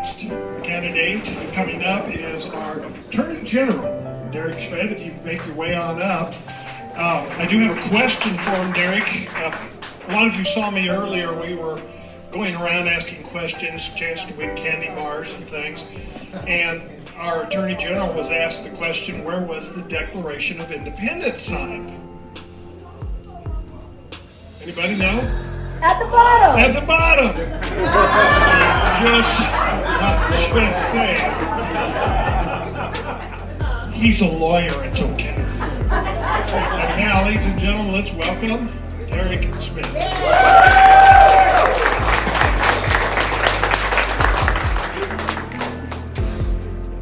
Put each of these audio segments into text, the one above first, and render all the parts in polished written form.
next candidate coming up is our Attorney General, Derek Schmidt. If you make your way on up. I do have a question for him, Derek. A lot of you saw me earlier. We were going around asking questions, chance to win candy bars and things. And our Attorney General was asked the question, where was the Declaration of Independence signed? Anybody know? At the bottom. At the bottom. Just saying. He's a lawyer, it's okay. And now, ladies and gentlemen, let's welcome Derek Schmidt. I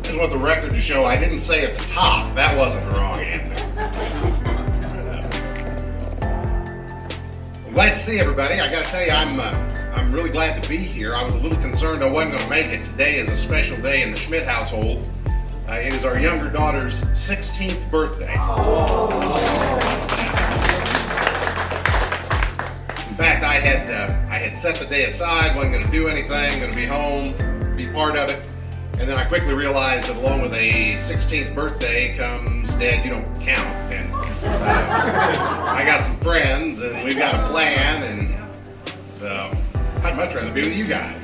just want the record to show I didn't say at the top. That wasn't the wrong answer. I'm glad to see everybody. I got to tell you, I'm really glad to be here. I was a little concerned I wasn't going to make it. Today is a special day in the Schmidt household. It is our younger daughter's 16th birthday. In fact, I had set the day aside, wasn't going to do anything, going to be home, be part of it. And then I quickly realized that along with a 16th birthday comes, Dad, you don't count. And I got some friends, and we've got a plan, and so I'd much rather be with you guys.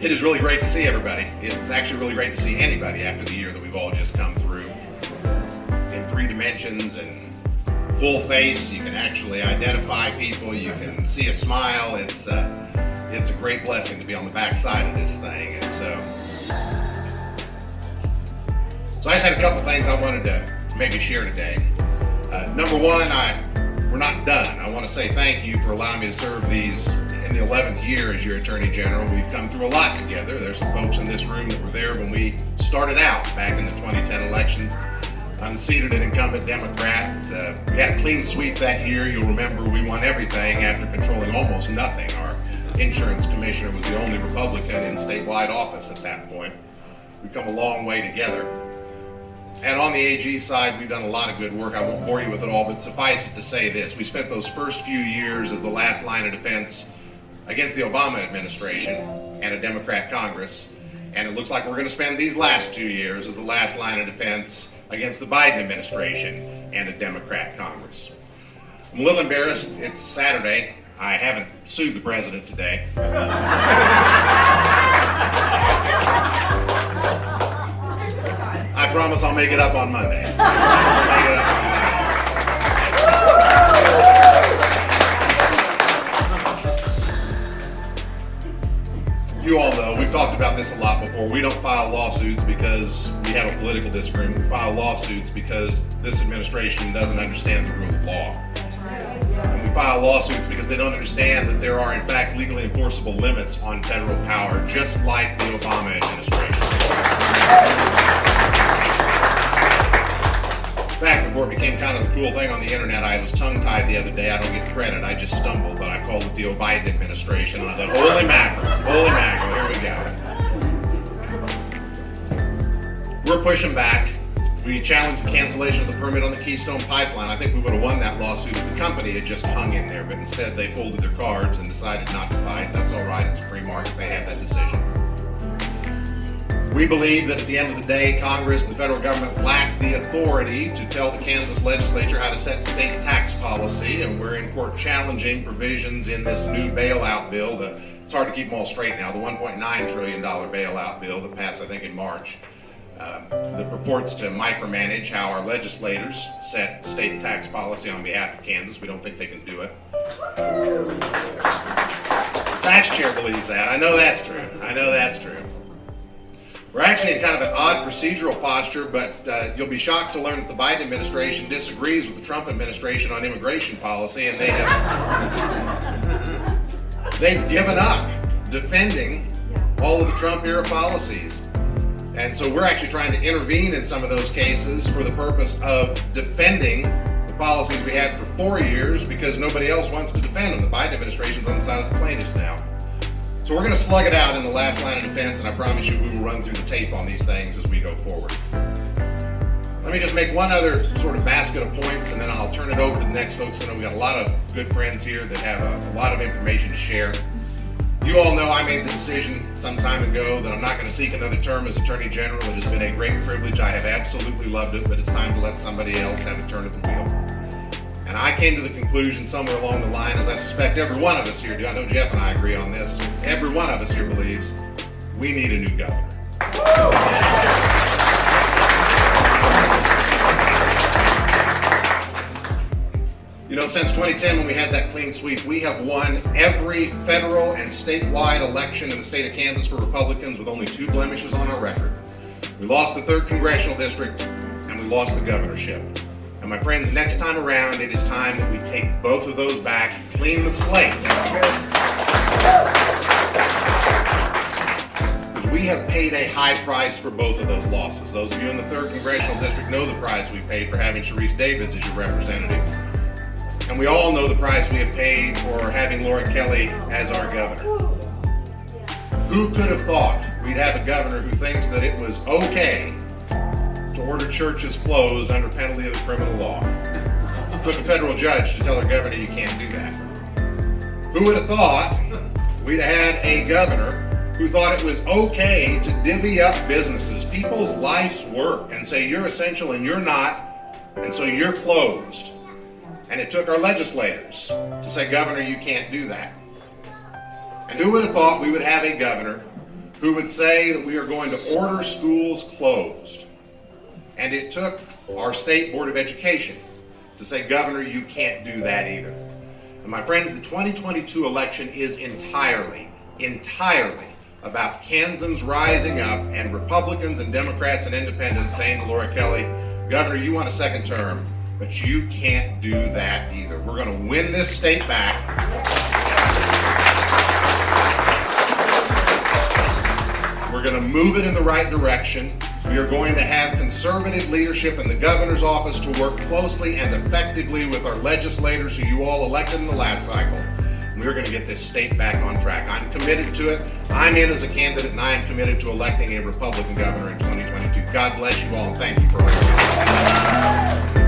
It is really great to see everybody. It's actually really great to see anybody after the year that we've all just come through. In 3 dimensions and full face, you can actually identify people, you can see a smile. It's a great blessing to be on the backside of this thing. And so I just had a couple things I wanted to maybe share today. Number one, we're not done. I want to say thank you for allowing me to serve these in the 11th year as your Attorney General. We've come through a lot together. There's some folks in this room that were there when we started out back in the 2010 elections. Unseated an incumbent Democrat. We had a clean sweep that year. You'll remember we won everything after controlling almost nothing. Our insurance commissioner was the only Republican in statewide office at that point. We've come a long way together. And on the AG side, we've done a lot of good work. I won't bore you with it all, but suffice it to say this. We spent those first few years as the last line of defense against the Obama administration and a Democrat Congress. And it looks like we're going to spend these last 2 years as the last line of defense against the Biden administration and a Democrat Congress. I'm a little embarrassed. It's Saturday. I haven't sued the president today. I promise I'll make it up on Monday. You all know, we've talked about this a lot before. We don't file lawsuits because we have a political disagreement. We file lawsuits because this administration doesn't understand the rule of law. And we file lawsuits because they don't understand that there are, in fact, legally enforceable limits on federal power, just like the Obama administration. In fact, before it became kind of the cool thing on the internet, I was tongue-tied the other day. I don't get credit, I just stumbled, but I called it the Biden administration, and I thought, holy mackerel, here we go. We're pushing back. We challenged the cancellation of the permit on the Keystone Pipeline. I think we would have won that lawsuit if the company had just hung in there, but instead they folded their cards and decided not to fight. That's all right, it's a free market, they have that decision. We believe that at the end of the day, Congress and the federal government lack the authority to tell the Kansas legislature how to set state tax policy, and we're in court challenging provisions in this new bailout bill. It's hard to keep them all straight now. The $1.9 trillion bailout bill that passed, I think, in March, that purports to micromanage how our legislators set state tax policy on behalf of Kansas. We don't think they can do it. The tax chair believes that. I know that's true. We're actually in kind of an odd procedural posture, but you'll be shocked to learn that the Biden administration disagrees with the Trump administration on immigration policy, and they've given up defending all of the Trump-era policies. And so we're actually trying to intervene in some of those cases for the purpose of defending the policies we had for 4 years because nobody else wants to defend them. The Biden administration's on the side of the plaintiffs now. So we're going to slug it out in the last line of defense, and I promise you we will run through the tape on these things as we go forward. Let Let me just make one other sort of basket of points, and then I'll turn it over to the next folks. I know we got a lot of good friends here that have a lot of information to share. You all know I made the decision some time ago that I'm not going to seek another term as Attorney General. It has been a great privilege. I have absolutely loved it, but it's time to let somebody else have a turn at the wheel. And I came to the conclusion somewhere along the line, as I suspect every one of us here do, I know Jeff and I agree on this, every one of us here believes we need a new governor. You know, since 2010, when we had that clean sweep, we have won every federal and statewide election in the state of Kansas for Republicans with only 2 blemishes on our record. We lost the 3rd congressional district, and we lost the governorship. And my friends, next time around, it is time that we take both of those back, clean the slate. Because we have paid a high price for both of those losses. Those of you in the 3rd congressional district know the price we paid for having Sharice Davids as your representative. And we all know the price we have paid for having Laura Kelly as our governor. Who could have thought we'd have a governor who thinks that it was okay to order churches closed under penalty of the criminal law? It took a federal judge to tell our governor you can't do that. Who would have thought we'd have had a governor who thought it was okay to divvy up businesses, people's life's work, and say you're essential and you're not, and so you're closed? And it took our legislators to say, Governor, you can't do that. And who would have thought we would have a governor who would say that we are going to order schools closed? And it took our state board of education to say, Governor, you can't do that either. And my friends, the 2022 election is entirely about Kansans rising up and Republicans and Democrats and independents saying to Laura Kelly, Governor, you want a 2nd term, but you can't do that either. We're going to win this state back. We're going to move it in the right direction. We are going to have conservative leadership in the governor's office to work closely and effectively with our legislators who you all elected in the last cycle. And we're going to get this state back on track. I'm committed to it. I'm in as a candidate, and I am committed to electing a Republican governor in 2022. God bless you all, and thank you for all your